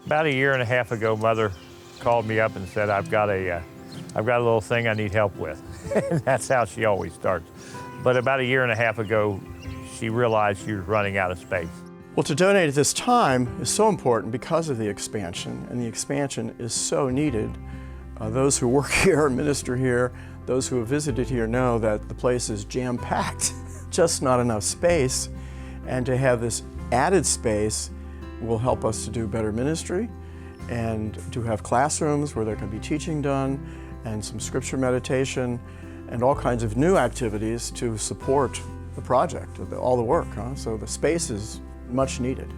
About a year and a half ago, Mother called me up and said, I've got a little thing I need help with. And that's how she always starts. But about a year and a half ago, she realized she was running out of space. Well, to donate at this time is so important because of the expansion, and the expansion is so needed. Those who work here, minister here, those who have visited here know that the place is jam-packed, just not enough space. And to have this added space will help us to do better ministry and to have classrooms where there can be teaching done and some scripture meditation and all kinds of new activities to support the project, all the work. So the space is much needed.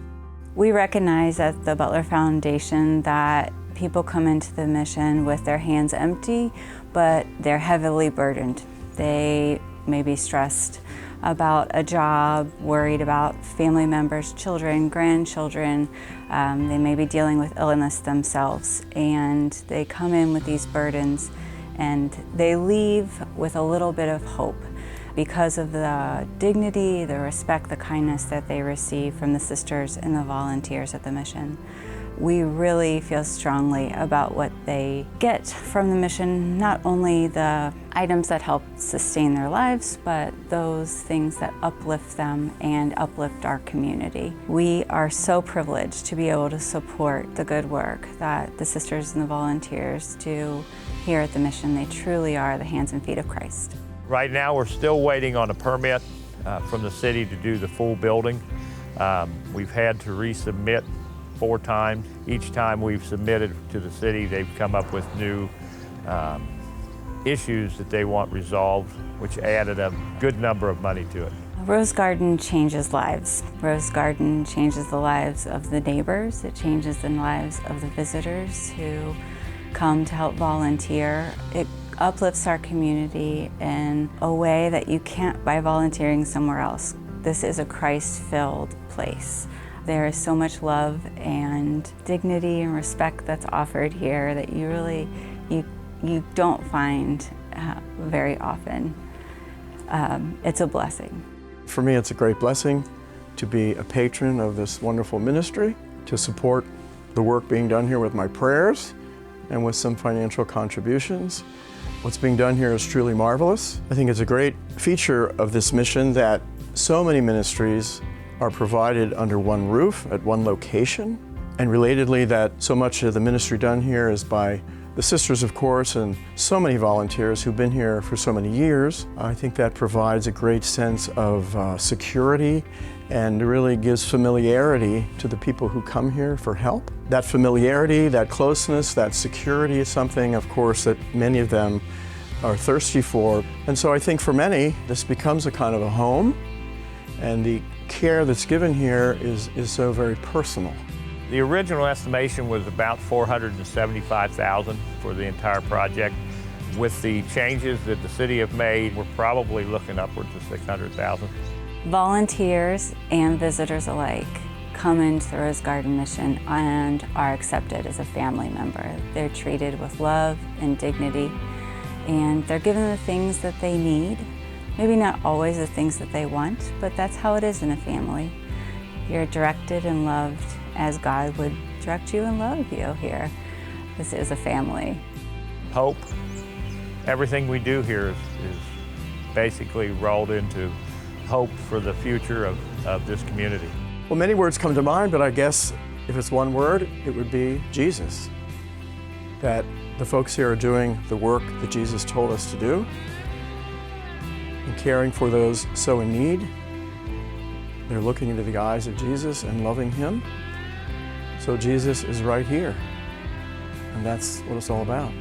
We recognize at the Butler Foundation that people come into the mission with their hands empty, but they're heavily burdened. They may be stressed about a job, worried about family members, children, grandchildren. They may be dealing with illness themselves, and they come in with these burdens, and they leave with a little bit of hope because of the dignity, the respect, the kindness that they receive from the sisters and the volunteers at the mission. We really feel strongly about what they get from the mission, not only the items that help sustain their lives, but those things that uplift them and uplift our community. We are so privileged to be able to support the good work that the sisters and the volunteers do here at the mission. They truly are the hands and feet of Christ. Right now, we're still waiting on a permit from the city to do the full building. We've had to resubmit 4 times. Each time we've submitted to the city, they've come up with new issues that they want resolved, which added a good number of money to it. Rose Garden changes lives. Rose Garden changes the lives of the neighbors. It changes the lives of the visitors who come to help volunteer. It uplifts our community in a way that you can't by volunteering somewhere else. This is a Christ-filled place. There is so much love and dignity and respect that's offered here that you really, you don't find very often. It's a blessing. For me, it's a great blessing to be a patron of this wonderful ministry, to support the work being done here with my prayers and with some financial contributions. What's being done here is truly marvelous. I think it's a great feature of this mission that so many ministries are provided under one roof at one location. And relatedly, that so much of the ministry done here is by the sisters, of course, and so many volunteers who've been here for so many years. I think that provides a great sense of security and really gives familiarity to the people who come here for help. That familiarity, that closeness, that security is something, of course, that many of them are thirsty for. And so I think for many, this becomes a kind of a home, and the care that's given here is so very personal. The original estimation was about $475,000 for the entire project. With the changes that the city have made, we're probably looking upwards of $600,000. Volunteers and visitors alike come into the Rose Garden mission and are accepted as a family member. They're treated with love and dignity, and they're given the things that they need. Maybe not always the things that they want, but that's how it is in a family. You're directed and loved as God would direct you and love you here. This is a family. Hope. Everything we do here is basically rolled into hope for the future of this community. Well, many words come to mind, but I guess if it's one word, it would be Jesus. That the folks here are doing the work that Jesus told us to do, and caring for those so in need. They're looking into the eyes of Jesus and loving Him. So Jesus is right here, and that's what it's all about.